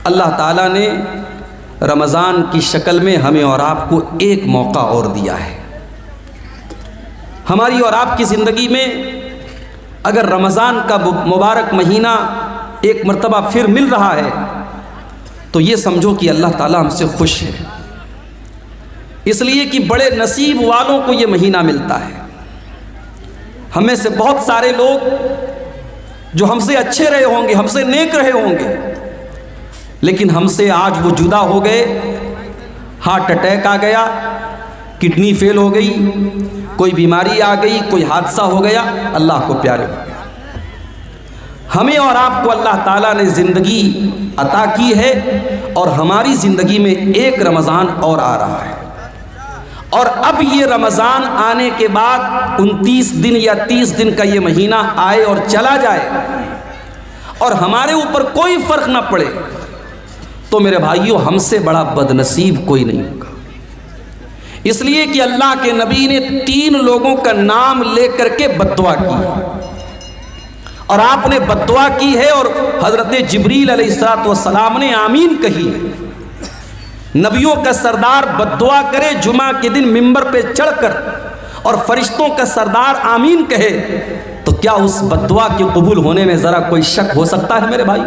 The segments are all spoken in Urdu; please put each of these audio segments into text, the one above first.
اللہ تعالیٰ نے رمضان کی شکل میں ہمیں اور آپ کو ایک موقع اور دیا ہے۔ ہماری اور آپ کی زندگی میں اگر رمضان کا مبارک مہینہ ایک مرتبہ پھر مل رہا ہے تو یہ سمجھو کہ اللہ تعالیٰ ہم سے خوش ہے، اس لیے کہ بڑے نصیب والوں کو یہ مہینہ ملتا ہے۔ ہم میں سے بہت سارے لوگ جو ہم سے اچھے رہے ہوں گے، ہم سے نیک رہے ہوں گے، لیکن ہم سے آج وہ جدا ہو گئے، ہارٹ اٹیک آ گیا، کڈنی فیل ہو گئی، کوئی بیماری آ گئی، کوئی حادثہ ہو گیا، اللہ کو پیارے ہو گیا۔ ہمیں اور آپ کو اللہ تعالیٰ نے زندگی عطا کی ہے اور ہماری زندگی میں ایک رمضان اور آ رہا ہے، اور اب یہ رمضان آنے کے بعد 29 دن یا 30 دن کا یہ مہینہ آئے اور چلا جائے اور ہمارے اوپر کوئی فرق نہ پڑے تو میرے بھائیوں ہم سے بڑا بدنصیب کوئی نہیں ہوگا۔ اس لیے کہ اللہ کے نبی نے 3 لوگوں کا نام لے کر کے بد دعا کی اور آپ نے بد دعا کی ہے اور حضرت جبریل علیہ السلام نے آمین کہی ہے۔ نبیوں کا سردار بد دعا کرے جمعہ کے دن ممبر پہ چڑھ کر اور فرشتوں کا سردار آمین کہے تو کیا اس بد دعا کے قبول ہونے میں ذرا کوئی شک ہو سکتا ہے میرے بھائی؟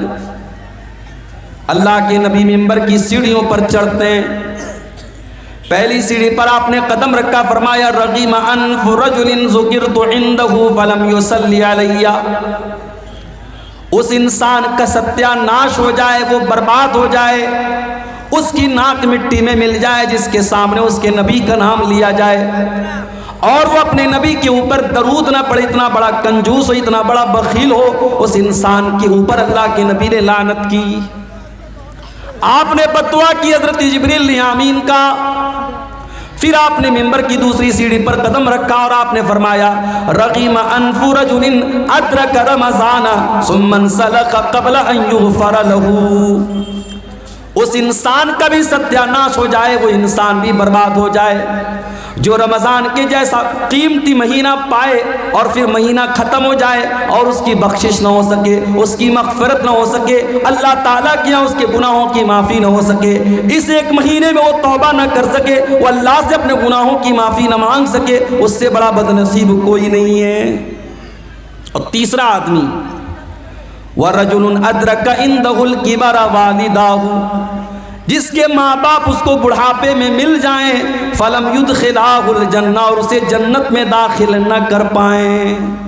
اللہ کے نبی ممبر کی سیڑھیوں پر چڑھتے ہیں، پہلی سیڑھی پر آپ نے قدم رکھا، فرمایا رغیم انف رجل ذکرت عنده فلم يصلی علی، اس انسان کا ستیہ ناش ہو جائے، وہ برباد ہو جائے، اس کی ناک مٹی میں مل جائے جس کے سامنے اس کے نبی کا نام لیا جائے اور وہ اپنے نبی کے اوپر درود نہ پڑے۔ اتنا بڑا کنجوس ہو، اتنا بڑا بخیل ہو، اس انسان کے اوپر اللہ کے نبی نے لعنت کی۔ آپ نے بد دعا کی، حضرت جبریل نے آمین کا، پھر آپ نے ممبر کی دوسری سیڑھی پر قدم رکھا اور آپ نے فرمایا رغیم انف رجل ادرک رمضان ثم انسلخ قبل ان یغفر له، اس انسان کا بھی ستیہ ناش ہو جائے، وہ انسان بھی برباد ہو جائے جو رمضان کے جیسا قیمتی مہینہ پائے اور پھر مہینہ ختم ہو جائے اور اس کی بخشش نہ ہو سکے، اس کی مغفرت نہ ہو سکے، اللہ تعالیٰ کے یہاں اس کے گناہوں کی معافی نہ ہو سکے، اس ایک مہینے میں وہ توبہ نہ کر سکے، وہ اللہ سے اپنے گناہوں کی معافی نہ مانگ سکے، اس سے بڑا بدنصیب کوئی نہیں ہے۔ اور تیسرا آدمی وَرَجُلٌ أَدْرَكَ عِنْدَهُ الْكِبَرَ وَالِدَاهُ، جس کے ماں باپ اس کو بڑھاپے میں مل جائیں، فَلَمْ يُدْخِلَاهُ الْجَنَّةَ، اور اسے جنت میں داخل نہ کر پائیں۔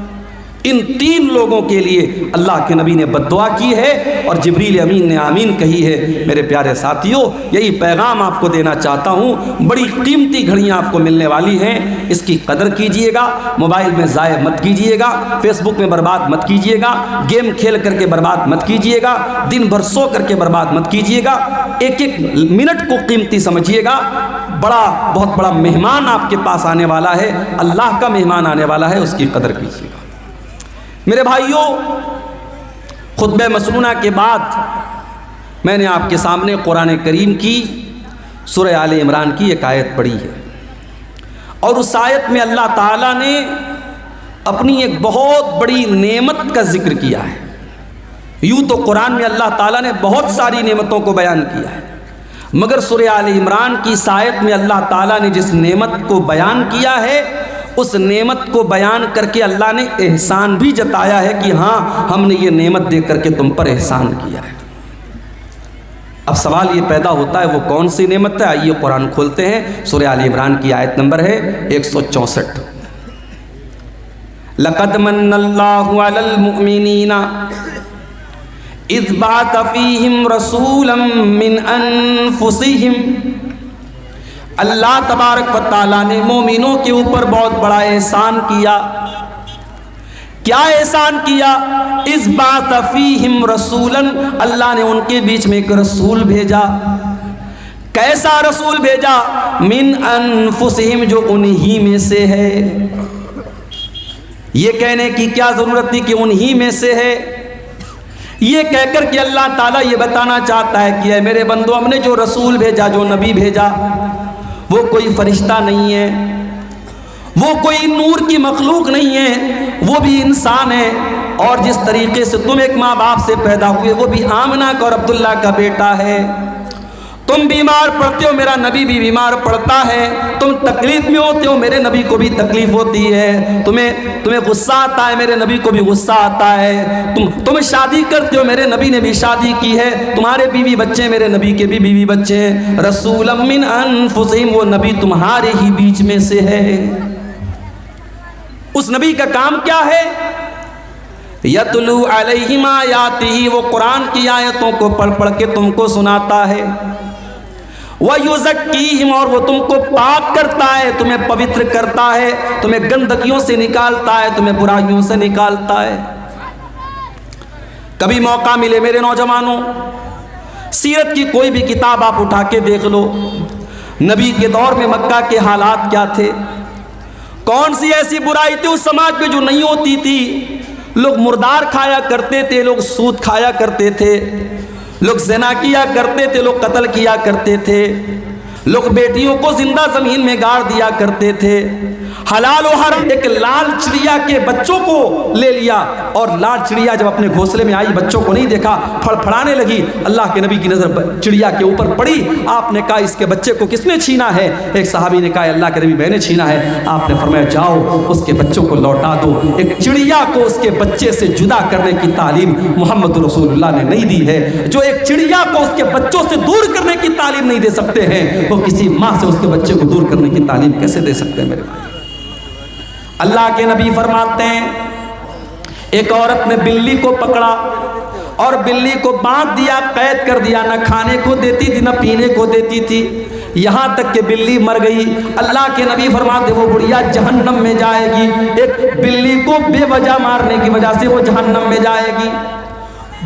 ان 3 لوگوں کے لیے اللہ کے نبی نے بد دعا کی ہے اور جبریل امین نے آمین کہی ہے۔ میرے پیارے ساتھیوں، یہی پیغام آپ کو دینا چاہتا ہوں، بڑی قیمتی گھڑیاں آپ کو ملنے والی ہیں، اس کی قدر کیجئے گا، موبائل میں ضائع مت کیجئے گا، فیس بک میں برباد مت کیجئے گا، گیم کھیل کر کے برباد مت کیجئے گا، دن بھر سو کر کے برباد مت کیجئے گا، ایک ایک منٹ کو قیمتی سمجھیے گا۔ بہت بڑا مہمان آپ کے پاس آنے والا ہے، اللہ کا مہمان آنے والا ہے، اس کی قدر کیجئے گا۔ میرے بھائیوں، خطبہ مسنونہ کے بعد میں نے آپ کے سامنے قرآن کریم کی سورہ آل عمران کی ایک آیت پڑھی ہے اور اس آیت میں اللہ تعالیٰ نے اپنی ایک بہت بڑی نعمت کا ذکر کیا ہے۔ یوں تو قرآن میں اللہ تعالیٰ نے بہت ساری نعمتوں کو بیان کیا ہے، مگر سورہ آل عمران کی اس آیت میں اللہ تعالیٰ نے جس نعمت کو بیان کیا ہے، اس نعمت کو بیان کر کے اللہ نے احسان بھی جتایا ہے کہ ہاں ہم نے یہ نعمت دے کر کے تم پر احسان کیا ہے۔ اب سوال یہ پیدا ہوتا ہے وہ کون سی نعمت ہے؟ آئیے قرآن کھولتے ہیں، سورہ آل عمران کی آیت نمبر ہے 164۔ لَقَدْ مَنَّ اللَّهُ عَلَى الْمُؤْمِنِينَ إِذْ بَعَثَ فِيهِمْ رَسُولًا مِّنْ أَنفُسِهِمْ، اللہ تبارک و تعالیٰ نے مومنوں کے اوپر بہت بڑا احسان کیا۔ کیا احسان کیا؟ اذ بعث فیہم رسولا، اللہ نے ان کے بیچ میں ایک رسول بھیجا۔ کیسا رسول بھیجا؟ من انفسہم، جو انہی میں سے ہے۔ یہ کہنے کی کیا ضرورت تھی کہ انہی میں سے ہے؟ یہ کہہ کر کہ اللہ تعالیٰ یہ بتانا چاہتا ہے کہ اے میرے بندو، ہم نے جو رسول بھیجا، جو نبی بھیجا، وہ کوئی فرشتہ نہیں ہے، وہ کوئی نور کی مخلوق نہیں ہے، وہ بھی انسان ہے، اور جس طریقے سے تم ایک ماں باپ سے پیدا ہوئے وہ بھی آمنہ کا اور عبداللہ کا بیٹا ہے۔ تم بیمار پڑتے ہو، میرا نبی بھی بیمار پڑتا ہے۔ تم تکلیف میں ہوتے ہو، میرے نبی کو بھی تکلیف ہوتی ہے۔ تمہیں غصہ آتا ہے، میرے نبی کو بھی غصہ آتا ہے۔ تم شادی کرتے ہو، میرے نبی نے بھی شادی کی ہے۔ تمہارے بیوی بچے، میرے نبی کے بھی بیوی بچے ہیں۔ رسولا من انفسہم، وہ نبی تمہارے ہی بیچ میں سے ہے۔ اس نبی کا کام کیا ہے؟ یتلو علیہم آیاتہ، وہ قرآن کی آیتوں کو پڑھ پڑھ کے تم کو سناتا ہے۔ وَيُزَكِّيهِمْ، اور وہ تم کو پاک کرتا ہے، تمہیں پوتر کرتا ہے، تمہیں گندگیوں سے نکالتا ہے، تمہیں برائیوں سے نکالتا ہے۔ کبھی موقع ملے میرے نوجوانوں، سیرت کی کوئی بھی کتاب آپ اٹھا کے دیکھ لو، نبی کے دور میں مکہ کے حالات کیا تھے، کون سی ایسی برائی تھی اس سماج میں جو نہیں ہوتی تھی۔ لوگ مردار کھایا کرتے تھے، لوگ سود کھایا کرتے تھے، لوگ زنا کیا کرتے تھے، لوگ قتل کیا کرتے تھے، لوگ بیٹیوں کو زندہ زمین میں گاڑ دیا کرتے تھے۔ حلال و حرام، ایک لال چڑیا کے بچوں کو لے لیا، اور لال چڑیا جب اپنے گھونسلے میں آئی بچوں کو نہیں دیکھا، پھڑپھڑانے لگی۔ اللہ کے نبی کی نظر چڑیا کے اوپر پڑی، آپ نے کہا اس کے بچے کو کس نے چھینا ہے؟ ایک صحابی نے کہا اللہ کے نبی میں نے چھینا ہے۔ آپ نے فرمایا جاؤ اس کے بچوں کو لوٹا دو۔ ایک چڑیا کو اس کے بچے سے جدا کرنے کی تعلیم محمد رسول اللہ نے نہیں دی ہے۔ جو ایک چڑیا کو اس کے بچوں سے دور کرنے کی تعلیم نہیں دے سکتے ہیں، وہ کسی ماں سے اس کے بچے کو دور کرنے کی تعلیم کیسے دے سکتے ہیں میرے بھائی؟ اللہ کے نبی فرماتے ہیں ایک عورت نے بلی کو پکڑا اور بلی کو باندھ دیا، قید کر دیا، نہ کھانے کو دیتی تھی نہ پینے کو دیتی تھی، یہاں تک کہ بلی مر گئی۔ اللہ کے نبی فرماتے وہ بڑھیا جہنم میں جائے گی، ایک بلی کو بے وجہ مارنے کی وجہ سے وہ جہنم میں جائے گی۔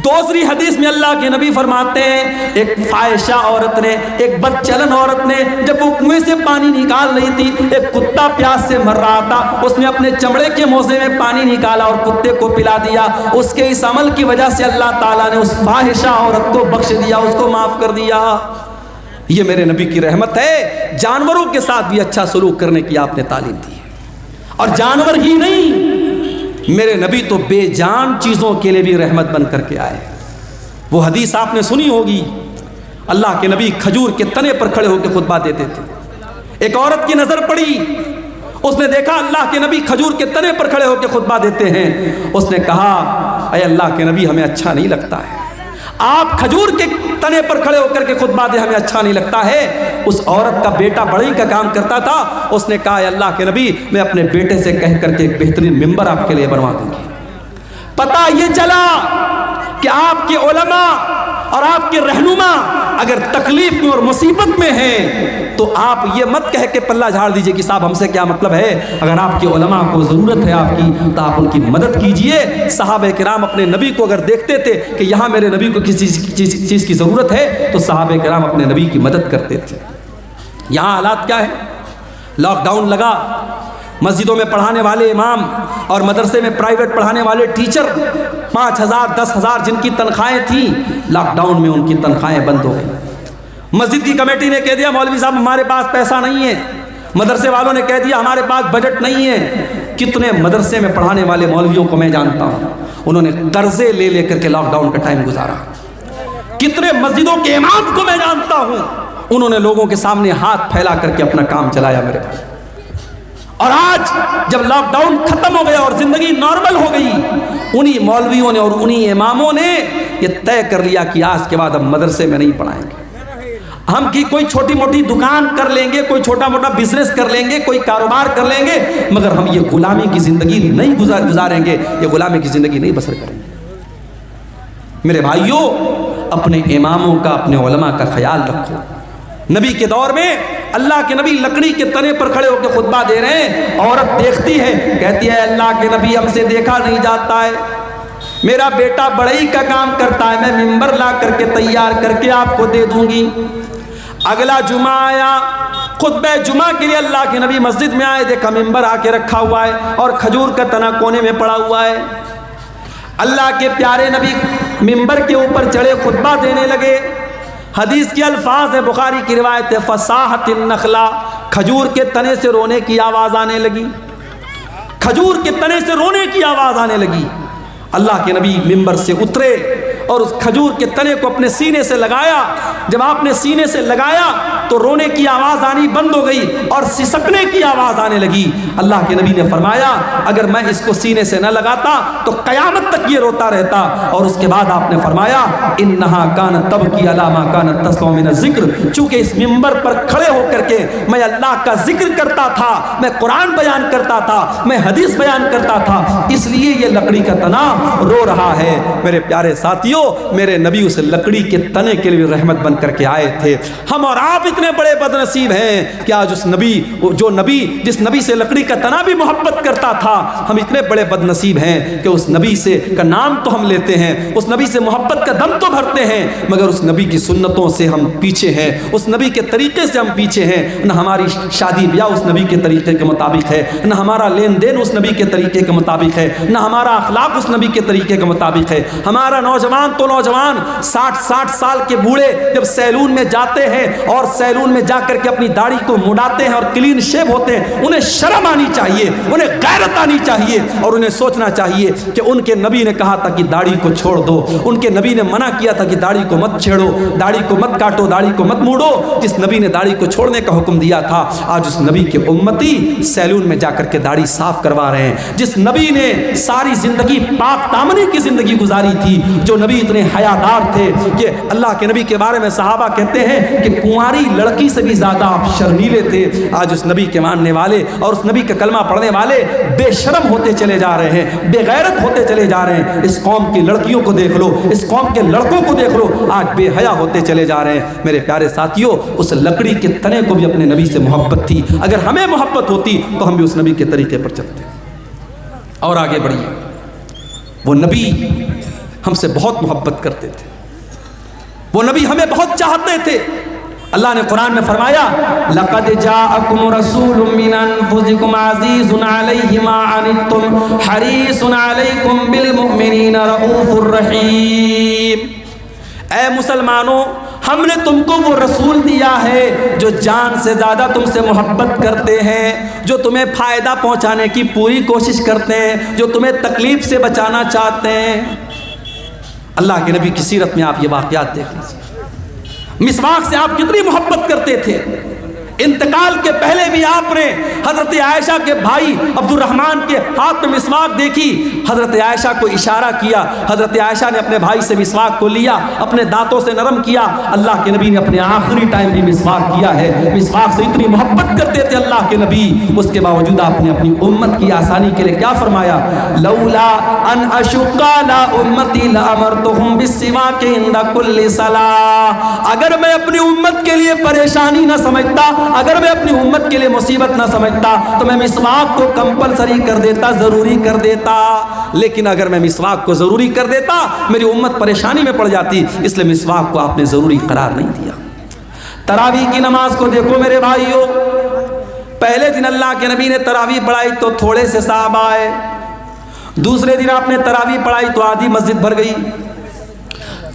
دوسری حدیث میں اللہ کے نبی فرماتے ہیں ایک فاحشہ عورت نے، ایک بدچلن عورت نے جب وہ کنویں سے پانی نکال رہی تھی، ایک کتا پیاس سے مر رہا تھا، اس نے اپنے چمڑے کے موزے میں پانی نکالا اور کتے کو پلا دیا۔ اس کے اس عمل کی وجہ سے اللہ تعالیٰ نے اس فاحشہ عورت کو بخش دیا، اس کو معاف کر دیا۔ یہ میرے نبی کی رحمت ہے۔ جانوروں کے ساتھ بھی اچھا سلوک کرنے کی آپ نے تعلیم دی ہے، اور جانور ہی نہیں، میرے نبی تو بے جان چیزوں کے لیے بھی رحمت بن کر کے آئے۔ وہ حدیث آپ نے سنی ہوگی، اللہ کے نبی کھجور کے تنے پر کھڑے ہو کے خطبہ دیتے تھے۔ ایک عورت کی نظر پڑی، اس نے دیکھا اللہ کے نبی کھجور کے تنے پر کھڑے ہو کے خطبہ دیتے ہیں۔ اس نے کہا اے اللہ کے نبی ہمیں اچھا نہیں لگتا ہے، آپ کھجور کے تنے پر کھڑے ہو کر کے خطبہ دے، ہمیں اچھا نہیں لگتا ہے۔ اس عورت کا بیٹا بڑھئی کا کام کرتا تھا، اس نے کہا اے اللہ کے نبی میں اپنے بیٹے سے کہہ کر کے ایک بہترین ممبر آپ کے لیے بنوا دوں گی۔ پتہ یہ چلا کہ آپ کے علماء اور آپ کے رہنما اگر تکلیف میں اور مصیبت میں ہیں تو آپ یہ مت کہہ کے پلہ جھاڑ دیجئے کہ صاحب ہم سے کیا مطلب ہے۔ اگر آپ کے علماء کو ضرورت ہے آپ کی تو آپ ان کی مدد کیجئے۔ صحابہ کرام اپنے نبی کو اگر دیکھتے تھے کہ یہاں میرے نبی کو کسی چیز کی ضرورت ہے تو صحابہ کرام اپنے نبی کی مدد کرتے تھے۔ یہاں حالات کیا ہے؟ لاک ڈاؤن لگا، مسجدوں میں پڑھانے والے امام اور مدرسے میں پرائیویٹ پڑھانے والے ٹیچر 5,000 10,000 جن کی تنخواہیں تھیں، لاک ڈاؤن میں ان کی تنخواہیں بند ہو گئی۔ مسجد کی کمیٹی نے کہہ دیا مولوی صاحب ہمارے پاس پیسہ نہیں ہے، مدرسے والوں نے کہہ دیا ہمارے پاس بجٹ نہیں ہے۔ کتنے مدرسے میں پڑھانے والے مولویوں کو میں جانتا ہوں، انہوں نے قرضے لے لے کر کے لاک ڈاؤن کا ٹائم گزارا۔ کتنے مسجدوں کے امام کو میں جانتا ہوں، انہوں نے لوگوں کے سامنے ہاتھ پھیلا کر کے اپنا کام چلایا میرے پاس۔ اور آج جب لاک ڈاؤن ختم ہو گیا اور زندگی نارمل ہو گئی، انہی مولویوں نے اور انہی اماموں نے یہ طے کر لیا کہ آج کے بعد ہم مدرسے میں نہیں پڑھائیں گے، ہم کی کوئی چھوٹی موٹی دکان کر لیں گے، کوئی چھوٹا موٹا بزنس کر لیں گے، کوئی کاروبار کر لیں گے، مگر ہم یہ غلامی کی زندگی نہیں گزاریں گے، یہ غلامی کی زندگی نہیں بسر کریں گے۔ میرے بھائیوں، اپنے اماموں کا اپنے علماء کا خیال رکھو۔ نبی کے دور میں اللہ کے نبی لکڑی کے تنے پر کھڑے ہو کے خطبہ دے رہے ہیں، عورت دیکھتی ہے کہتی ہے اللہ کے نبی ہم سے دیکھا نہیں جاتا ہے، میرا بیٹا بڑھئی کا کام کرتا ہے، میں ممبر لا کر کے تیار کر کے آپ کو دے دوں گی۔ اگلا جمعہ آیا، خطبہ جمعہ کے لیے اللہ کے نبی مسجد میں آئے، دیکھا ممبر آ کے رکھا ہوا ہے اور کھجور کا تنا کونے میں پڑا ہوا ہے۔ اللہ کے پیارے نبی ممبر کے اوپر چڑھے خطبہ دینے لگے۔ حدیث کے الفاظ ہے، بخاری کی روایت ہے، فصاحت النخلا، کھجور کے تنے سے رونے کی آواز آنے لگی، کھجور کے تنے سے رونے کی آواز آنے لگی۔ اللہ کے نبی منبر سے اترے اور اس کھجور کے تنے کو اپنے سینے سے لگایا. جب آپ نے سینے سے لگایا تو رونے کی آواز آنی بند ہو گئی اور سسکنے کی آواز آنے لگی. اللہ کے نبی نے فرمایا اگر میں اس کو سینے سے نہ لگاتا تو قیامت تک یہ روتا رہتا. اور اس کے بعد آپ نے فرمایا انہا کانت تبکی علی ما کانت تسمع من الذکر، چونکہ اس منبر پر کھڑے ہو کر کے میں اللہ کا ذکر کرتا تھا، میں قرآن بیان کرتا تھا، میں حدیث بیان کرتا تھا، اس لیے یہ لکڑی کا تنا رو رہا ہے. میرے پیارے ساتھیوں، میرے نبی اس لکڑی کے تنے کے لیے رحمت بن کر کے آئے تھے. ہم اور آپ اتنے بڑے بد نصیب ہیں کہ آج اس نبی جس نبی سے لکڑی کا تنا بھی محبت کرتا تھا، ہم اتنے بڑے بد نصیب ہیں کہ اس نبی سے کا نام تو ہم لیتے ہیں، اس نبی سے محبت کا دم تو بھرتے ہیں، مگر اس نبی کی سنتوں سے ہم پیچھے ہیں، اس نبی کے طریقے سے ہم پیچھے ہیں. نہ ہماری شادی بیاہ اس نبی کے طریقے کے مطابق ہے، نہ ہمارا لین دین اس نبی کے طریقے کے مطابق ہے، نہ ہمارا اخلاق اس نبی کے طریقے کے مطابق ہے. ہمارا نوجوان تو نوجوان 60 سال کے بوڑھے جب سیلون میں جاتے ہیں اور سیلون میں جا کر کے اپنی داڑھی کو مڈاتے ہیں اور کلین شیو ہوتے ہیں، انہیں شرم آنی چاہیے، انہیں غیرت آنی چاہیے اور انہیں سوچنا چاہیے کہ ان کے نبی نے کہا تھا کہ داڑھی کو چھوڑ دو، ان کے نبی نے منع کیا تھا کہ داڑھی کو مت چھیڑو، داڑھی کو مت کاٹو، داڑھی کو مت موڑو. جس نبی نے داڑھی کو چھوڑنے کا حکم دیا تھا، آج اس نبی کے امتی سیلون میں جا کر کے داڑھی صاف کروا رہے ہیں. جس نبی نے ساری زندگی پاک دامنی کی زندگی گزاری تھی، جو نبی اتنے حیادار تھے کہ اللہ کے نبی کے بارے میں صحابہ کہتے ہیں کہ کنواری لڑکی سے بھی زیادہ آپ شرمیلے تھے، آج اس نبی کے ماننے والے اور اس نبی کا کلمہ پڑھنے والے بے شرم ہوتے چلے جا رہے ہیں، بے غیرت ہوتے چلے جا رہے ہیں. اس قوم کی لڑکیوں کو دیکھ لو، اس قوم کے لڑکوں کو دیکھ لو، آج بے حیا ہوتے چلے جا رہے ہیں. میرے پیارے ساتھیوں، اس لکڑی کے تنے کو بھی اپنے نبی سے محبت تھی. اگر ہمیں محبت ہوتی تو ہم بھی اس نبی کے طریقے پر چلتے. اور آگے بڑھیے، وہ نبی ہم سے بہت محبت کرتے تھے، وہ نبی ہمیں بہت چاہتے تھے. اللہ نے قرآن میں فرمایا لَقَدْ جَاءَكُمْ رَسُولٌ مِّنْ أَنفُسِكُمْ عَزِيزٌ عَلَيْهِ مَا عَنِتُّمْ حَرِيصٌ عَلَيْكُمْ بِالْمُؤْمِنِينَ رَءُوفٌ رَحِيمٌ. اے مسلمانوں، ہم نے تم کو وہ رسول دیا ہے جو جان سے زیادہ تم سے محبت کرتے ہیں، جو تمہیں فائدہ پہنچانے کی پوری کوشش کرتے ہیں، جو تمہیں تکلیف سے بچانا چاہتے ہیں. اللہ کے نبی کی سیرت میں آپ یہ واقعات دیکھ لیجیے. مسواک سے آپ کتنی محبت کرتے تھے. انتقال کے پہلے بھی آپ نے حضرت عائشہ کے بھائی عبد الرحمن کے ہاتھ میں مسواک دیکھی، حضرت عائشہ کو اشارہ کیا، حضرت عائشہ نے اپنے بھائی سے مسواک کو لیا، اپنے دانتوں سے نرم کیا. اللہ کے نبی نے اپنے آخری ٹائم بھی مسواک کیا ہے. مسواک سے اتنی محبت کرتے تھے اللہ کے نبی، اس کے باوجود آپ نے اپنی امت کی آسانی کے لیے کیا فرمایا؟ لولا ان اشق علی امتی لامرتهم بالسواک عند كل صلاۃ. اگر میں اپنی امت کے لیے پریشانی نہ سمجھتا، اگر میں اپنی امت کے لیے مصیبت نہ سمجھتا تو میں مسواک کو کمپلسری کر دیتا، ضروری کر دیتا. لیکن اگر میں مسواک کو ضروری کر دیتا میری امت پریشانی میں پڑ جاتی، اس لیے مسواک کو آپ نے ضروری قرار نہیں دیا. تراویح کی نماز کو دیکھو میرے بھائیو، پہلے دن اللہ کے نبی نے تراویح پڑھائی تو تھوڑے سے صحابہ آئے، دوسرے دن آپ نے تراویح پڑھائی تو آدھی مسجد بھر گئی،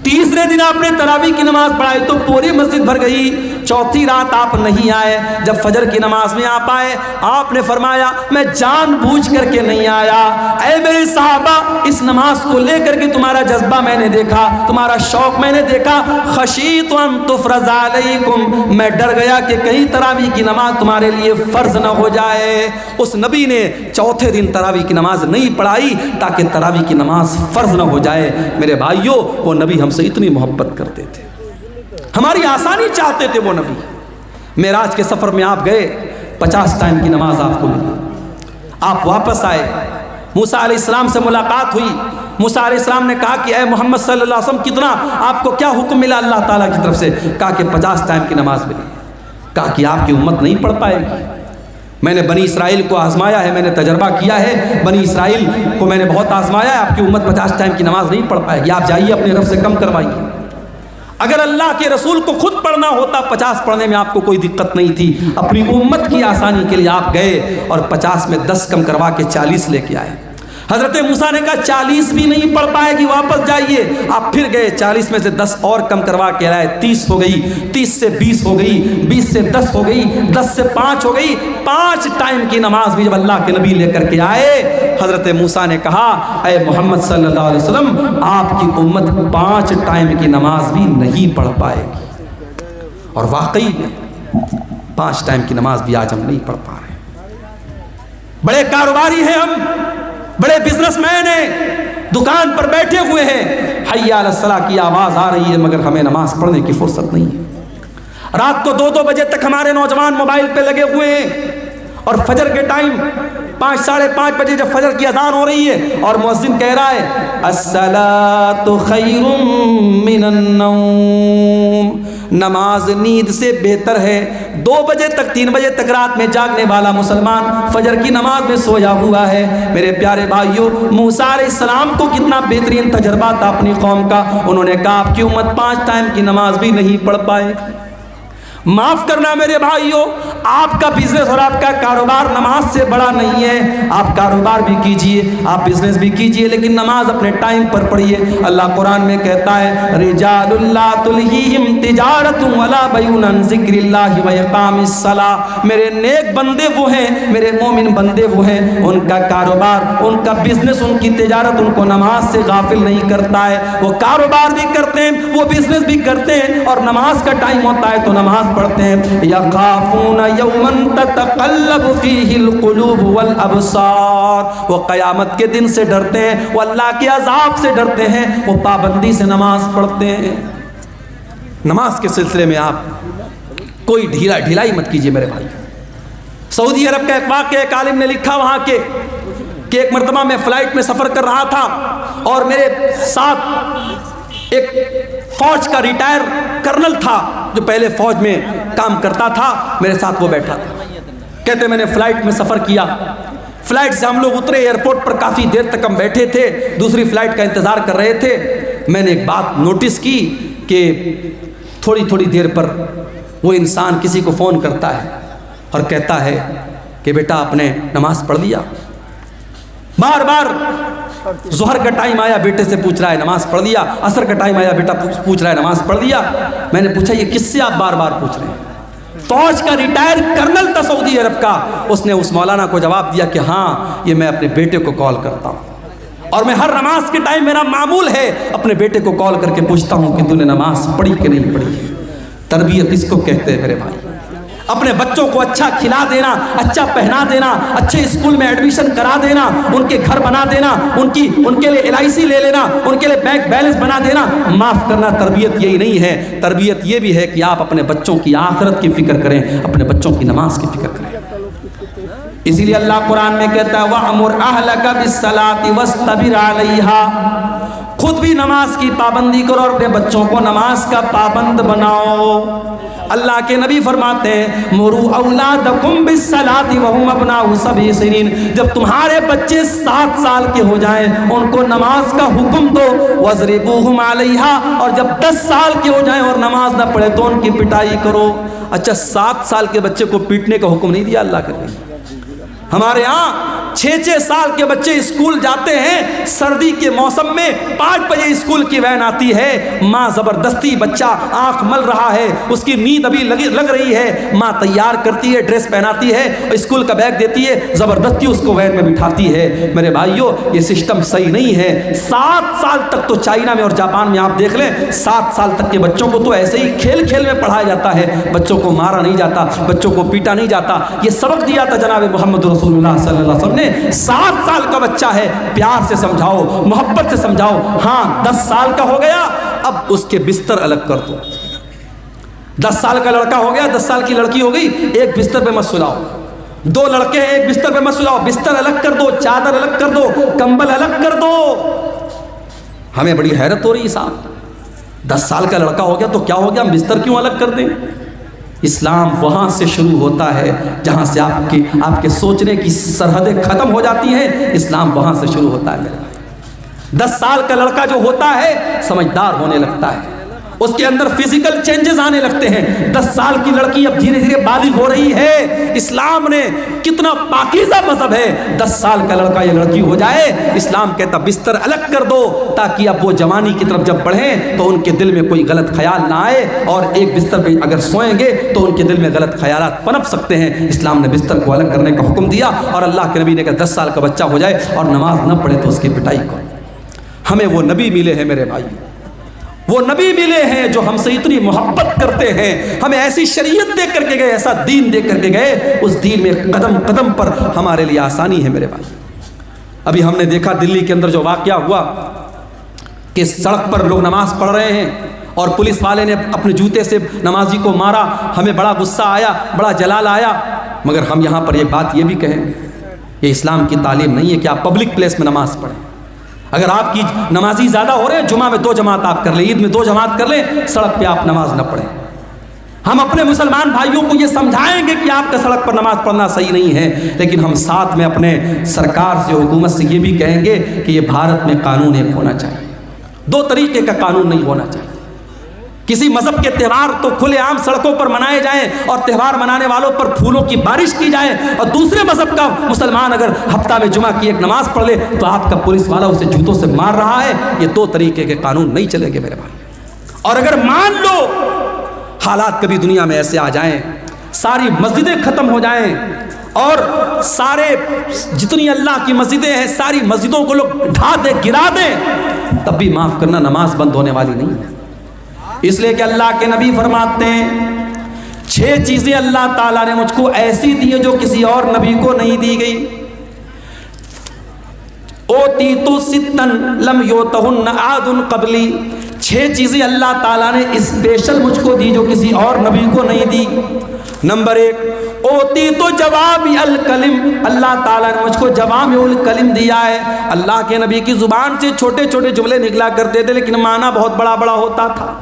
تیسرے دن آپ نے تراویح کی نماز پڑھائی تو پوری مسجد بھر گئی. چوتھی رات آپ نہیں آئے، جب فجر کی نماز میں آپ آئے آپ نے فرمایا میں جان بوجھ کر کے نہیں آیا، اے میرے صحابہ اس نماز کو لے کر کے تمہارا جذبہ میں نے دیکھا، تمہارا شوق میں نے دیکھا. خشیت ان تفرض علیکم، میں ڈر گیا کہ کہیں تراویح کی نماز تمہارے لیے فرض نہ ہو جائے. اس نبی نے چوتھے دن تراویح کی نماز نہیں پڑھائی تاکہ تراویح کی نماز فرض نہ ہو جائے. میرے بھائیوں، وہ نبی ہم سے اتنی محبت کرتے تھے، ہماری آسانی چاہتے تھے. وہ نبی معراج کے سفر میں آپ گئے، 50 ٹائم کی نماز آپ کو ملی. آپ واپس آئے، موسیٰ علیہ السلام سے ملاقات ہوئی. موسیٰ علیہ السلام نے کہا کہ اے محمد صلی اللہ علیہ وسلم کتنا آپ کو کیا حکم ملا اللہ تعالیٰ کی طرف سے؟ کہا کہ 50 ٹائم کی نماز ملی. کہا کہ آپ کی امت نہیں پڑھ پائے گی. میں نے بنی اسرائیل کو آزمایا ہے، میں نے تجربہ کیا ہے، بنی اسرائیل کو میں نے بہت آزمایا ہے، آپ کی امت 50 ٹائم کی نماز نہیں پڑھ پائے گی. آپ جائیے اپنے رب سے کم کروائیے. اگر اللہ کے رسول کو خود پڑھنا ہوتا 50 پڑھنے میں آپ کو کوئی دقت نہیں تھی. اپنی امت کی آسانی کے لیے آپ گئے اور 50 میں 10 کم کروا کے 40 لے کے آئے. حضرت موسیٰ نے کہا 40 بھی نہیں پڑھ پائے گی، واپس جائیے۔ آپ پھر گئے، 40 میں سے 10 اور کم کروا کے لائے، 30 ہو گئی، 30 سے 20 ہو گئی، 20 سے 10 ہو گئی، 10 سے 5 ہو گئی۔ 5 ٹائم کی نماز بھی جب اللہ کے نبی لے کر کے آئے، حضرت موسیٰ نے کہا اے محمد صلی اللہ علیہ وسلم، آپ کی امت 5 ٹائم کی نماز بھی نہیں پڑھ پائے گی۔ اور واقعی 5 ٹائم کی نماز بھی آج ہم نہیں پڑھ پا رہے۔ بڑے کاروباری ہیں ہم، بڑے بزنس مین ہیں، دکان پر بیٹھے ہوئے ہیں، حی علی الصلاۃ کی آواز آ رہی ہے، مگر ہمیں نماز پڑھنے کی فرصت نہیں ہے۔ رات کو 2-2 بجے تک ہمارے نوجوان موبائل پہ لگے ہوئے ہیں، اور فجر کے ٹائم 5 ساڑھے 5 بجے جب فجر کی اذان ہو رہی ہے اور مؤذن کہہ رہا ہے الصلاۃ خیر من النوم، نماز نیند سے بہتر ہے۔ 2 بجے تک 3 بجے تک رات میں جاگنے والا مسلمان فجر کی نماز میں سویا ہوا ہے۔ میرے پیارے بھائیوں، موسیٰ علیہ السلام کو کتنا بہترین تجربہ تھا اپنی قوم کا، انہوں نے کہا آپ کی امت 5 ٹائم کی نماز بھی نہیں پڑھ پائے۔ معاف کرنا میرے بھائیوں، آپ کا بزنس اور آپ کا کاروبار نماز سے بڑا نہیں ہے۔ آپ کاروبار بھی کیجئے، آپ بزنس بھی کیجئے، لیکن نماز اپنے ٹائم پر پڑھیے۔ اللہ قرآن میں کہتا ہے رجال لا تلہیہم تجارت ولا بیع عن ذکر اللہ واقام الصلاۃ، میرے نیک بندے وہ ہیں، میرے مومن بندے وہ ہیں، ان کا کاروبار، ان کا بزنس، ان کی تجارت ان کو نماز سے غافل نہیں کرتا ہے۔ وہ کاروبار بھی کرتے ہیں، وہ بزنس بھی کرتے ہیں، اور نماز کا ٹائم ہوتا ہے تو نماز پڑھتے ہیں۔ یخافون یوما تتقلب فیہ القلوب والابصار، وہ قیامت کے دن سے ڈرتے ہیں، وہ اللہ کے عذاب سے ڈرتے ہیں، وہ پابندی سے نماز پڑھتے ہیں۔ نماز کے سلسلے میں آپ کوئی ڈھیلائی مت کیجیے میرے بھائی۔ سعودی عرب کا ایک واقعہ ایک عالم نے لکھا وہاں کے کہ ایک مرتبہ میں فلائٹ میں سفر کر رہا تھا اور میرے ساتھ ایک فوج کا ریٹائر کرنل تھا جو پہلے فوج میں کام کرتا تھا، میرے ساتھ وہ بیٹھا تھا۔ کہتے میں نے فلائٹ میں سفر کیا، فلائٹ سے ہم لوگ اترے، ایئرپورٹ پر کافی دیر تک ہم بیٹھے تھے، دوسری فلائٹ کا انتظار کر رہے تھے۔ میں نے ایک بات نوٹس کی کہ تھوڑی دیر پر وہ انسان کسی کو فون کرتا ہے اور کہتا ہے کہ بیٹا آپ نے نماز پڑھ لیا؟ بار بار ظہر کا ٹائم آیا بیٹے سے پوچھ رہا ہے نماز پڑھ لیا، عصر کا ٹائم آیا بیٹا پوچھ رہا ہے نماز پڑھ لیا۔ میں نے پوچھا یہ کس سے آپ بار بار پوچھ رہے ہیں؟ فوج کا ریٹائر کرنل تھا سعودی عرب کا، اس نے اس مولانا کو جواب دیا کہ ہاں یہ میں اپنے بیٹے کو کال کرتا ہوں، اور میں ہر نماز کے ٹائم میرا معمول ہے اپنے بیٹے کو کال کر کے پوچھتا ہوں کہ تو نے نماز پڑھی کہ نہیں پڑھی۔ تربیت اس کو کہتے ہیں میرے بھائی، اپنے بچوں کو اچھا کھلا دینا، اچھا پہنا دینا، اچھے اسکول میں ایڈمیشن کرا دینا، ان کے گھر بنا دینا، ان کے لیے LIC لے لینا، ان کے لیے بینک بیلنس بنا دینا۔ معاف کرنا، تربیت یہی نہیں ہے، تربیت یہ بھی ہے کہ آپ اپنے بچوں کی آخرت کی فکر کریں، اپنے بچوں کی نماز کی فکر کریں۔ اسی لیے اللہ قرآن میں کہتا ہے وَأْمُرْ أَهْلَكَ بِالصَّلَاةِ وَاسْتَبِرْ عَلَيْهَا، خود بھی نماز کی پابندی کرو اور اپنے بچوں کو نماز کا پابند بناؤ۔ اللہ کے نبی فرماتے ہیں مُرُوا أَوْلَادَكُمْ بِالصَّلَاةِ وَهُمْ أَبْنَاءُ 7 سنین، جب تمہارے بچے 7 سال کے ہو جائیں ان کو نماز کا حکم دو، وَاضْرِبُوهُمْ عَلَيْهَا، اور جب 10 سال کے ہو جائیں اور نماز نہ پڑھے تو ان کی پٹائی کرو۔ اچھا 7 سال کے بچے کو پیٹنے کا حکم نہیں دیا اللہ کے نبی؟ ہمارے ہاں 6 سال کے بچے اسکول جاتے ہیں، سردی کے موسم میں 5 بجے اسکول کی وین آتی ہے، ماں زبردستی، بچہ آنکھ مل رہا ہے، اس کی نیند ابھی لگ رہی ہے، ماں تیار کرتی ہے، ڈریس پہناتی ہے، اسکول کا بیگ دیتی ہے، زبردستی اس کو وین میں بٹھاتی ہے۔ میرے بھائیوں یہ سسٹم صحیح نہیں ہے۔ 7 سال تک تو چائنا میں اور جاپان میں آپ دیکھ لیں، 7 سال تک کے بچوں کو تو ایسے ہی کھیل کھیل میں پڑھایا جاتا ہے، بچوں کو مارا نہیں جاتا، بچوں کو پیٹا نہیں جاتا۔ یہ سبق دیا تھا جناب محمد رسول اللہ صلی اللہ علیہ وسلم نے، 7 سال کا بچہ ہے، پیار سے سمجھاؤ، محبت سے سمجھاؤ۔ ہاں 10 سال کا ہو گیا، اب اس کے بستر الگ کر دو۔ 10 سال کا لڑکا ہو گیا، 10 سال کی لڑکی ہو گئی، ایک بستر پہ مت سلاؤ۔ 2 لڑکے ہیں ایک بستر پہ مت سلاؤ، بستر الگ کر دو، چادر الگ کر دو، کمبل الگ کر دو۔ ہمیں بڑی حیرت ہو رہی ہے صاحب، 10 سال کا لڑکا ہو گیا تو کیا ہو گیا، ہم بستر کیوں الگ کر دیں؟ اسلام وہاں سے شروع ہوتا ہے جہاں سے آپ کے سوچنے کی سرحدیں ختم ہو جاتی ہیں، اسلام وہاں سے شروع ہوتا ہے میرے بھائی۔ 10 سال کا لڑکا جو ہوتا ہے سمجھدار ہونے لگتا ہے، اس کے اندر فزیکل چینجز آنے لگتے ہیں. 10 سال کی لڑکی اب دھیرے دھیرے بالغ ہو رہی ہے. اسلام نے کتنا پاکیزہ مذہب ہے, 10 سال کا لڑکا یا لڑکی ہو جائے, اسلام کہتا بستر الگ کر دو تاکہ اب وہ جوانی کی طرف جب بڑھیں تو ان کے دل میں کوئی غلط خیال نہ آئے, اور ایک بستر پہ اگر سوئیں گے تو ان کے دل میں غلط خیالات پنپ سکتے ہیں. اسلام نے بستر کو الگ کرنے کا حکم دیا, اور اللہ کے نبی نے کہا 10 سال کا بچہ ہو جائے اور نماز نہ پڑھے تو اس کی پٹائی کرو. ہمیں وہ نبی ملے ہیں میرے بھائی, وہ نبی ملے ہیں جو ہم سے اتنی محبت کرتے ہیں, ہمیں ایسی شریعت دے کر کے گئے, ایسا دین دے کر کے گئے, اس دین میں قدم قدم پر ہمارے لیے آسانی ہے میرے بھائی. ابھی ہم نے دیکھا دلی کے اندر جو واقعہ ہوا کہ سڑک پر لوگ نماز پڑھ رہے ہیں اور پولیس والے نے اپنے جوتے سے نمازی کو مارا. ہمیں بڑا غصہ آیا, بڑا جلال آیا, مگر ہم یہاں پر یہ بات یہ بھی کہیں, یہ اسلام کی تعلیم نہیں ہے کہ آپ پبلک پلیس میں نماز پڑھیں. اگر آپ کی نمازی زیادہ ہو رہے ہیں, جمعہ میں 2 جماعت آپ کر لیں, عید میں 2 جماعت کر لیں, سڑک پہ آپ نماز نہ پڑھیں. ہم اپنے مسلمان بھائیوں کو یہ سمجھائیں گے کہ آپ کا سڑک پر نماز پڑھنا صحیح نہیں ہے, لیکن ہم ساتھ میں اپنے سرکار سے, حکومت سے یہ بھی کہیں گے کہ یہ بھارت میں قانون ایک ہونا چاہیے, 2 طریقے کا قانون نہیں ہونا چاہیے. کسی مذہب کے تہوار تو کھلے عام سڑکوں پر منائے جائیں اور تہوار منانے والوں پر پھولوں کی بارش کی جائے, اور دوسرے مذہب کا مسلمان اگر ہفتہ میں جمعہ کی ایک نماز پڑھ لے تو آپ کا پولیس والا اسے جوتوں سے مار رہا ہے. یہ 2 طریقے کے قانون نہیں چلیں گے میرے بھائی. اور اگر مان لو حالات کبھی دنیا میں ایسے آ جائیں, ساری مسجدیں ختم ہو جائیں اور سارے جتنی اللہ کی مسجدیں ہیں ساری مسجدوں کو لوگ ڈھا دیں, گرا دیں, تب بھی معاف کرنا نماز بند ہونے والی نہیں ہے. اس لیے کہ اللہ کے نبی فرماتے ہیں 6 چیزیں اللہ تعالیٰ نے مجھ کو ایسی دی ہے جو کسی اور نبی کو نہیں دی گئی. اوتیتو ستن لم یوتہن احد قبلی, 6 چیزیں اللہ تعالیٰ نے اسپیشل مجھ کو دی جو کسی اور نبی کو نہیں دی. نمبر 1, اوتیتو جوامع الکلم, اللہ تعالیٰ نے مجھ کو جوامع الکلم دیا ہے. اللہ کے نبی کی زبان سے چھوٹے چھوٹے جملے نکلا کرتے تھے لیکن معنی بہت بڑا بڑا ہوتا تھا.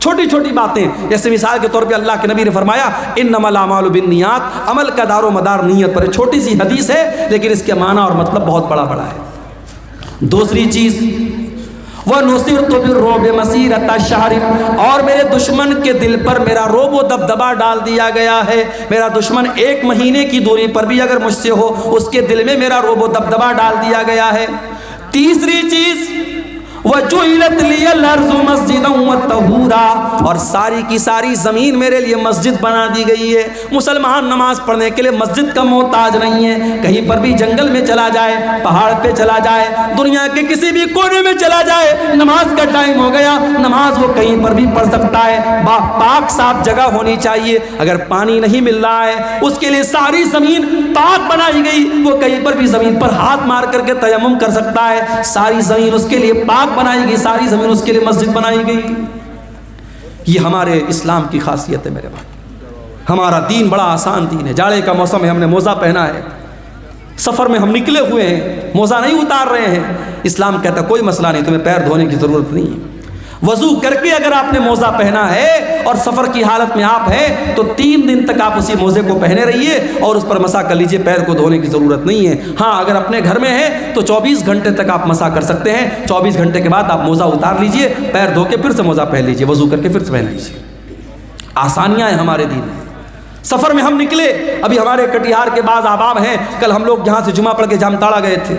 چھوٹی چھوٹی باتیں, جیسے مثال کے طور پہ اللہ کے نبی نے فرمایا انما الاعمال بالنیات, عمل کا دار و مدار نیت پر. چھوٹی سی حدیث ہے لیکن اس کے معنی اور مطلب بہت بڑا بڑا ہے. دوسری چیز وَنُصِرْتُ بِالرُّعْبِ مَسِيرَةَ شَهْرٍ, اور میرے دشمن کے دل پر میرا رعب و دبدبا ڈال دیا گیا ہے. میرا دشمن 1 مہینے کی دوری پر بھی اگر مجھ سے ہو, اس کے دل میں میرا رعب و دبدبا ڈال دیا گیا ہے. تیسری چیز وَجُعِلَتْ لِيَ الْأَرْضُ مَسْجِدًا وَطَهُورًا, اور ساری کی ساری زمین میرے لیے مسجد بنا دی گئی ہے. مسلمان نماز پڑھنے کے لیے مسجد کا محتاج نہیں ہے. کہیں پر بھی جنگل میں چلا جائے, پہاڑ پہ چلا جائے, دنیا کے کسی بھی کونے میں چلا جائے, نماز کا ٹائم ہو گیا, نماز وہ کہیں پر بھی پڑھ سکتا ہے. پاک صاف جگہ ہونی چاہیے. اگر پانی نہیں مل رہا ہے اس کے لیے ساری زمین پاک بنائی گئی, وہ کہیں پر بھی زمین پر ہاتھ مار کر کے تیمم کر سکتا ہے. ساری زمین اس کے لیے پاک بنائی گئی, ساری زمین اس کے لیے مسجد بنائی گئی. یہ ہمارے اسلام کی خاصیت ہے میرے بھائی. ہمارا دین بڑا آسان دین ہے. جاڑے کا موسم ہے, ہم نے موزہ پہنا ہے, سفر میں ہم نکلے ہوئے ہیں, موزہ نہیں اتار رہے ہیں. اسلام کہتا کوئی مسئلہ نہیں, تمہیں پیر دھونے کی ضرورت نہیں ہے. وضو کر کے اگر آپ نے موزہ پہنا ہے اور سفر کی حالت میں آپ ہیں تو 3 دن تک آپ اسی موزے کو پہنے رہیے اور اس پر مسح کر لیجئے, پیر کو دھونے کی ضرورت نہیں ہے. ہاں اگر اپنے گھر میں ہیں تو 24 گھنٹے تک آپ مسح کر سکتے ہیں. 24 گھنٹے کے بعد آپ موزہ اتار لیجئے, پیر دھو کے پھر سے موزہ پہن لیجئے, وضو کر کے پھر سے پہن لیجئے. آسانیاں ہیں ہمارے دین میں. سفر میں ہم نکلے, ابھی ہمارے کٹیہار کے بعض احباب ہیں, کل ہم لوگ یہاں سے جمعہ پڑھ کے جامتاڑا گئے تھے,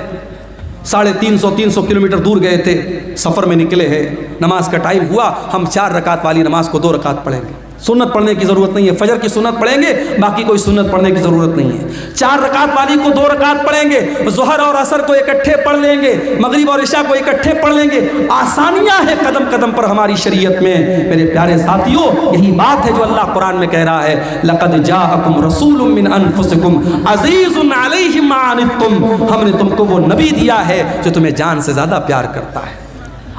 350 کلومیٹر دور گئے تھے, سفر میں نکلے ہیں. نماز کا ٹائم ہوا, ہم 4 رکعت والی نماز کو 2 رکعت پڑھیں گے. سنت پڑھنے کی ضرورت نہیں ہے, فجر کی سنت پڑھیں گے, باقی کوئی سنت پڑھنے کی ضرورت نہیں ہے. 4 رکعت والی کو 2 رکعت پڑھیں گے, ظہر اور عصر کو اکٹھے پڑھ لیں گے, مغرب اور عشاء کو اکٹھے پڑھ لیں گے. آسانیاں ہیں قدم قدم پر ہماری شریعت میں. میرے پیارے ساتھیوں, یہی بات ہے جو اللہ قرآن میں کہہ رہا ہے لَقَدْ جَاءَكُمْ رَسُولٌ مِّنْ أَنفُسِكُمْ عَزِيزٌ عَلَيْهِ مَا عَنِتُّمْ, ہم نے تم کو وہ نبی دیا ہے جو تمہیں جان سے زیادہ پیار کرتا ہے.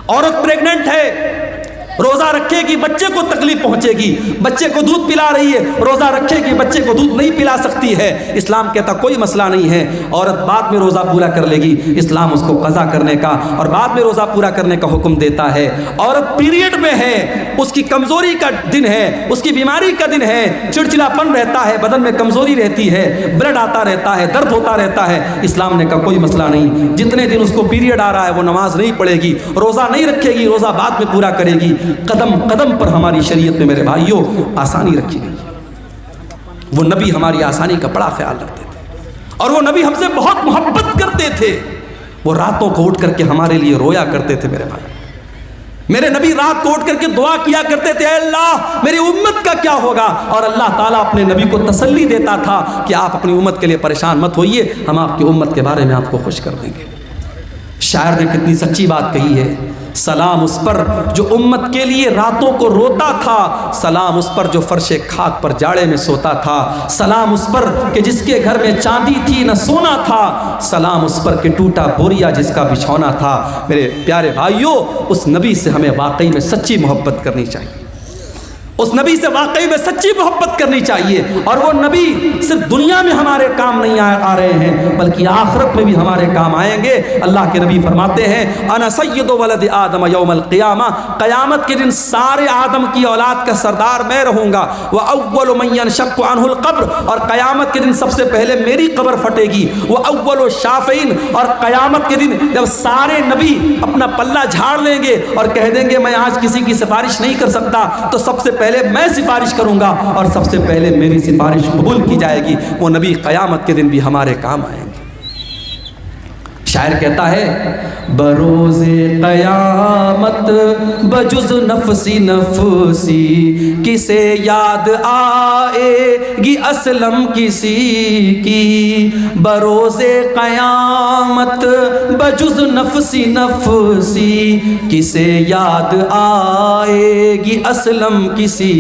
عورت پریگننٹ ہے, روزہ رکھے گی, بچے کو تکلیف پہنچے گی, بچے کو دودھ پلا رہی ہے, روزہ رکھے گی, بچے کو دودھ نہیں پلا سکتی ہے. اسلام کہتا کوئی مسئلہ نہیں ہے, عورت بعد میں روزہ پورا کر لے گی. اسلام اس کو قضا کرنے کا اور بعد میں روزہ پورا کرنے کا حکم دیتا ہے. عورت پیریڈ میں ہے, اس کی کمزوری کا دن ہے، اس کی بیماری کا دن ہے، چڑچڑاپن رہتا ہے، بدن میں کمزوری رہتی ہے، بلڈ آتا رہتا ہے، درد ہوتا رہتا ہے، اسلام نے کہا کوئی مسئلہ نہیں، جتنے دن اس کو پیریڈ آ رہا ہے وہ نماز نہیں پڑھے گی، روزہ نہیں رکھے گی، روزہ بعد میں پورا کرے گی۔ قدم قدم پر ہماری شریعت میں میرے بھائیوں آسانی رکھی گئی۔ وہ نبی ہماری آسانی کا بڑا خیال رکھتے تھے اور وہ نبی ہم سے بہت محبت کرتے تھے۔ وہ راتوں کو اٹھ کر کے ہمارے لیے رویا کرتے تھے میرے بھائی۔ میرے نبی رات کو اٹھ کر کے دعا کیا کرتے تھے، اے اللہ میری امت کا کیا ہوگا، اور اللہ تعالیٰ اپنے نبی کو تسلی دیتا تھا کہ آپ اپنی امت کے لیے پریشان مت ہوئیے، ہم آپ کی امت کے بارے میں آپ کو خوش کر دیں گے۔ شاعر نے کتنی سچی بات کہی ہے، سلام اس پر جو امت کے لیے راتوں کو روتا تھا، سلام اس پر جو فرش خاک پر جاڑے میں سوتا تھا، سلام اس پر کہ جس کے گھر میں چاندی تھی نہ سونا تھا، سلام اس پر کہ ٹوٹا بوریا جس کا بچھونا تھا۔ میرے پیارے بھائیوں، اس نبی سے ہمیں واقعی میں سچی محبت کرنی چاہیے، اس نبی سے واقعی میں سچی محبت کرنی چاہیے، اور وہ نبی صرف دنیا میں ہمارے کام نہیں آ رہے ہیں بلکہ آخرت میں بھی ہمارے کام آئیں گے۔ اللہ کے نبی فرماتے ہیں انا سید ولد آدم یوم القیامہ، قیامت کے دن سارے آدم کی اولاد کا سردار میں رہوں گا، وَأَوَّلُ مَن يَنشَقُّ عَنْهُ الْقَبْرُ، اور قیامت کے دن سب سے پہلے میری قبر پھٹے گی، وَأَوَّلُ الشَّافِعِينَ، اور قیامت کے دن جب سارے نبی اپنا پلہ جھاڑ لیں گے اور کہہ دیں گے میں آج کسی کی سفارش نہیں کر سکتا، تو سب سے پہلے میں سفارش کروں گا اور سب سے پہلے میری سفارش قبول کی جائے گی۔ وہ نبی قیامت کے دن بھی ہمارے کام آئیں گے۔ شاعر کہتا ہے بروز قیامت بجز نفسی نفسی کسے یاد آئے گی اسلم کسی کی، بروز قیامت بجز نفسی نفسی کسے یاد آئے گی اسلم کسی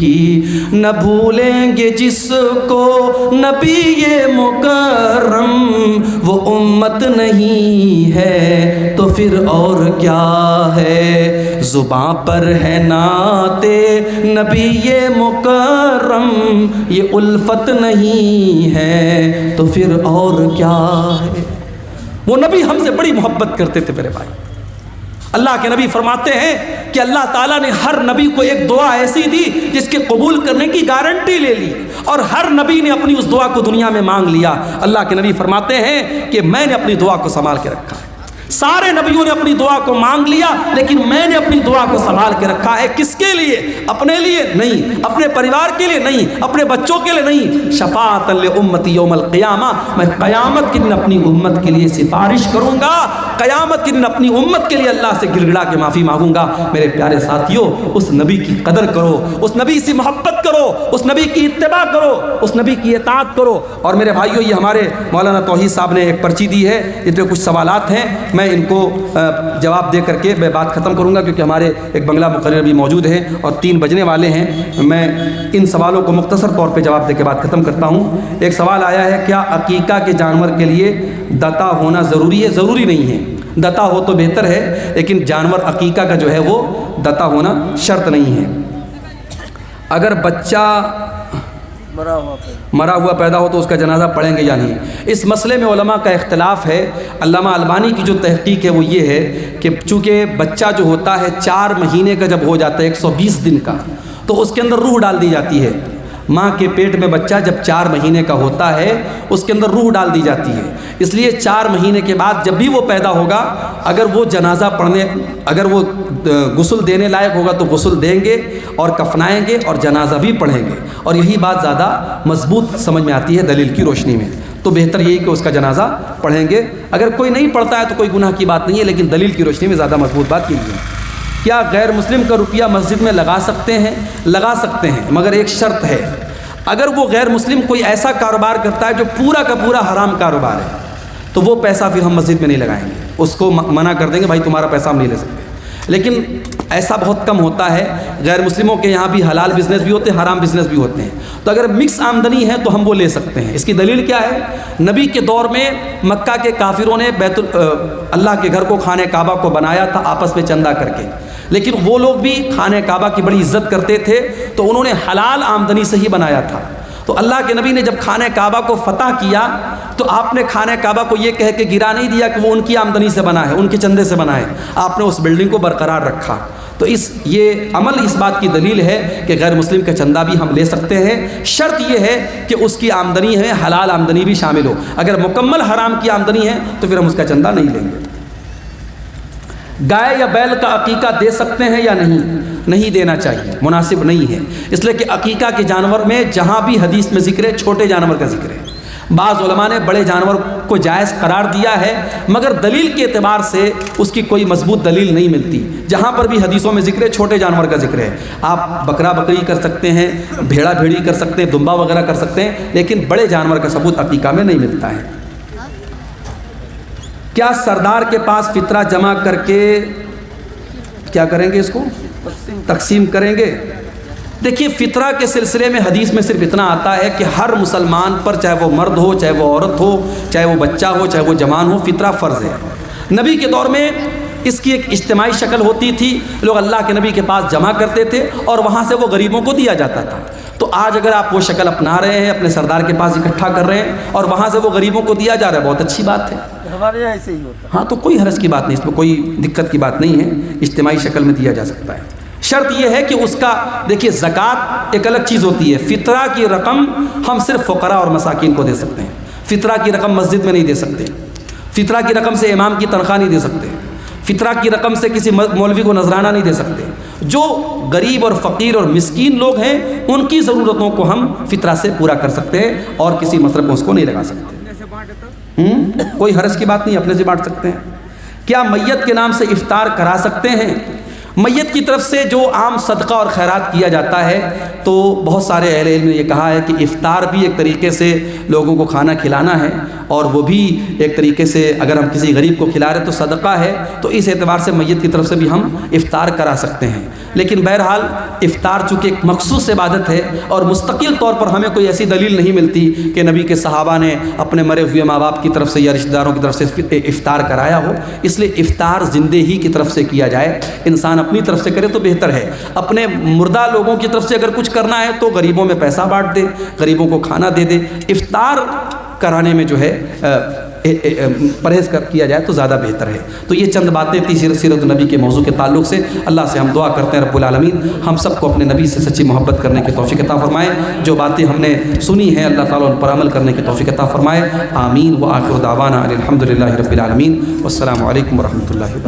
کی، نہ بھولیں گے جس کو نبی مکرم، وہ امت نہیں ہے تو پھر اور کیا ہے، زباں پر ہے نعت نبی مکرم، یہ الفت نہیں ہے تو پھر اور کیا ہے۔ وہ نبی ہم سے بڑی محبت کرتے تھے میرے بھائی۔ اللہ کے نبی فرماتے ہیں کہ اللہ تعالیٰ نے ہر نبی کو ایک دعا ایسی دی جس کے قبول کرنے کی گارنٹی لے لی، اور ہر نبی نے اپنی اس دعا کو دنیا میں مانگ لیا۔ اللہ کے نبی فرماتے ہیں کہ میں نے اپنی دعا کو سنبھال کے رکھا ہے۔ سارے نبیوں نے اپنی دعا کو مانگ لیا، لیکن میں نے اپنی دعا کو سنبھال کے رکھا ہے۔ کس کے لیے؟ اپنے لیے نہیں، اپنے پریوار کے لیے نہیں، اپنے بچوں کے لیے نہیں، شفاعۃ لامتی یوم القیامہ، میں قیامت کے دن اپنی امت کے لیے سفارش کروں گا، قیامت کے دن اپنی امت کے لیے اللہ سے گر گڑا کے معافی مانگوں گا۔ میرے پیارے ساتھیوں، اس نبی کی قدر کرو، اس نبی سے محبت کرو، اس نبی کی اتباع کرو، اس نبی کی اطاعت کرو۔ اور میرے بھائیوں، یہ ہمارے مولانا توحید صاحب نے ایک پرچی دی ہے، اس پہ کچھ سوالات ہیں، میں ان کو جواب دے کر کے میں بات ختم کروں گا، کیونکہ ہمارے ایک بنگلہ مقرر بھی موجود ہیں اور 3 بجنے والے ہیں۔ میں ان سوالوں کو مختصر طور پہ جواب دے کے بات ختم کرتا ہوں۔ ایک سوال آیا ہے، کیا عقیقہ کے جانور کے لیے دتا ہونا ضروری ہے؟ ضروری نہیں ہے، دتا ہو تو بہتر ہے، لیکن جانور عقیقہ کا جو ہے وہ دتا ہونا شرط نہیں ہے۔ اگر بچہ مرا ہوا پیدا ہو تو اس کا جنازہ پڑھیں گے یا نہیں؟ اس مسئلے میں علماء کا اختلاف ہے۔ علامہ البانی کی جو تحقیق ہے وہ یہ ہے کہ چونکہ بچہ جو ہوتا ہے 4 مہینے کا جب ہو جاتا ہے 120 دن کا، تو اس کے اندر روح ڈال دی جاتی ہے۔ ماں کے پیٹ میں بچہ جب 4 مہینے کا ہوتا ہے اس کے اندر روح ڈال دی جاتی ہے، اس لیے 4 مہینے کے بعد جب بھی وہ پیدا ہوگا، اگر وہ جنازہ پڑھنے، اگر وہ غسل دینے لائق ہوگا تو غسل دیں گے اور کفنائیں گے اور جنازہ بھی پڑھیں گے، اور یہی بات زیادہ مضبوط سمجھ میں آتی ہے دلیل کی روشنی میں۔ تو بہتر یہی کہ اس کا جنازہ پڑھیں گے۔ اگر کوئی نہیں پڑھتا ہے تو کوئی گناہ کی بات نہیں ہے، لیکن دلیل کی روشنی میں زیادہ مضبوط بات یہی ہے۔ کیا غیر مسلم کا روپیہ مسجد میں لگا سکتے ہیں؟ لگا سکتے ہیں، مگر ایک شرط ہے، اگر وہ غیر مسلم کوئی ایسا کاروبار کرتا ہے جو پورا کا پورا حرام کاروبار ہے تو وہ پیسہ پھر ہم مسجد میں نہیں لگائیں گے، اس کو منع کر دیں گے، بھائی تمہارا پیسہ ہم نہیں لے سکتے۔ لیکن ایسا بہت کم ہوتا ہے، غیر مسلموں کے یہاں بھی حلال بزنس بھی ہوتے ہیں، حرام بزنس بھی ہوتے ہیں، تو اگر مکس آمدنی ہے تو ہم وہ لے سکتے ہیں۔ اس کی دلیل کیا ہے؟ نبی کے دور میں مکہ کے کافروں نے اللہ کے گھر کو خانہ کعبہ کو بنایا تھا آپس میں چندہ کر کے، لیکن وہ لوگ بھی خانہ کعبہ کی بڑی عزت کرتے تھے تو انہوں نے حلال آمدنی سے ہی بنایا تھا۔ تو اللہ کے نبی نے جب خانہ کعبہ کو فتح کیا تو آپ نے خانہ کعبہ کو یہ کہہ کے گرا نہیں دیا کہ وہ ان کی آمدنی سے بنا ہے، ان کے چندے سے بنا ہے، آپ نے اس بلڈنگ کو برقرار رکھا۔ تو یہ عمل اس بات کی دلیل ہے کہ غیر مسلم کا چندہ بھی ہم لے سکتے ہیں، شرط یہ ہے کہ اس کی آمدنی ہے حلال آمدنی بھی شامل ہو۔ اگر مکمل حرام کی آمدنی ہے تو پھر ہم اس کا چندہ نہیں لیں گے۔ گائے یا بیل کا عقیقہ دے سکتے ہیں یا نہیں دینا چاہیے، مناسب نہیں ہے، اس لیے کہ عقیقہ کے جانور میں جہاں بھی حدیث میں ذکر ہے چھوٹے جانور کا ذکر ہے۔ بعض علماء نے بڑے جانور کو جائز قرار دیا ہے، مگر دلیل کے اعتبار سے اس کی کوئی مضبوط دلیل نہیں ملتی۔ جہاں پر بھی حدیثوں میں ذکر ہے چھوٹے جانور کا ذکر ہے، آپ بکرا بکری کر سکتے ہیں، بھیڑا بھیڑی کر سکتے ہیں، دمبا وغیرہ کر سکتے ہیں، لیکن بڑے جانور کا ثبوت عقیقہ میں نہیں ملتا ہے۔ کیا سردار کے پاس فطرہ جمع کر کے کیا کریں گے؟ اس کو تقسیم کریں گے؟ دیکھیے، فطرہ کے سلسلے میں حدیث میں صرف اتنا آتا ہے کہ ہر مسلمان پر، چاہے وہ مرد ہو، چاہے وہ عورت ہو، چاہے وہ بچہ ہو، چاہے وہ جوان ہو، فطرہ فرض ہے۔ نبی کے دور میں اس کی ایک اجتماعی شکل ہوتی تھی، لوگ اللہ کے نبی کے پاس جمع کرتے تھے اور وہاں سے وہ غریبوں کو دیا جاتا تھا۔ تو آج اگر آپ وہ شکل اپنا رہے ہیں، اپنے سردار کے پاس اکٹھا کر رہے ہیں اور وہاں سے وہ غریبوں کو دیا جا رہا ہے، بہت اچھی بات ہے۔ ہمارے یہاں ایسے ہی ہوتا ہے۔ ہاں، تو کوئی حرج کی بات نہیں، اس میں کوئی دقت کی بات نہیں ہے، اجتماعی شکل میں دیا جا سکتا ہے۔ شرط یہ ہے کہ اس کا، دیکھیے زکوٰۃ ایک الگ چیز ہوتی ہے، فطرہ کی رقم ہم صرف فقراء اور مساکین کو دے سکتے ہیں۔ فطرہ کی رقم مسجد میں نہیں دے سکتے، فطرہ کی رقم سے امام کی تنخواہ نہیں دے سکتے، فطرہ کی رقم سے کسی مولوی کو نذرانہ نہیں دے سکتے۔ جو غریب اور فقیر اور مسکین لوگ ہیں ان کی ضرورتوں کو ہم فطرہ سے پورا کر سکتے ہیں اور کسی مصرف میں اس کو نہیں لگا سکتے۔ کوئی حرج کی بات نہیں، اپنے سے بانٹ سکتے ہیں۔ کیا میت کے نام سے افطار کرا سکتے ہیں؟ میت کی طرف سے جو عام صدقہ اور خیرات کیا جاتا ہے، تو بہت سارے اہل علم نے یہ کہا ہے کہ افطار بھی ایک طریقے سے لوگوں کو کھانا کھلانا ہے، اور وہ بھی ایک طریقے سے اگر ہم کسی غریب کو کھلا رہے تو صدقہ ہے، تو اس اعتبار سے میت کی طرف سے بھی ہم افطار کرا سکتے ہیں۔ لیکن بہرحال افطار چونکہ ایک مخصوص عبادت ہے اور مستقل طور پر ہمیں کوئی ایسی دلیل نہیں ملتی کہ نبی کے صحابہ نے اپنے مرے ہوئے ماں باپ کی طرف سے یا رشتہ داروں کی طرف سے افطار کرایا ہو، اس لیے افطار زندے ہی کی طرف سے کیا جائے۔ انسان اپنی طرف سے کرے تو بہتر ہے، اپنے مردہ لوگوں کی طرف سے اگر کچھ کرنا ہے تو غریبوں میں پیسہ بانٹ دے، غریبوں کو کھانا دے دے۔ افطار کرانے میں جو ہے پرہیز کیا جائے تو زیادہ بہتر ہے۔ تو یہ چند باتیں تھی سیرت النبی کے موضوع کے تعلق سے۔ اللہ سے ہم دعا کرتے ہیں رب العالمین ہم سب کو اپنے نبی سے سچی محبت کرنے کی توفیق عطا فرمائے، جو باتیں ہم نے سنی ہیں اللہ تعالیٰ ان پر عمل کرنے کی توفیق عطا فرمائے۔ آمین۔ وآخر دعوانا الحمد للہ رب العالمین، والسلام علیکم ورحمۃ اللہ وبرکاتہ۔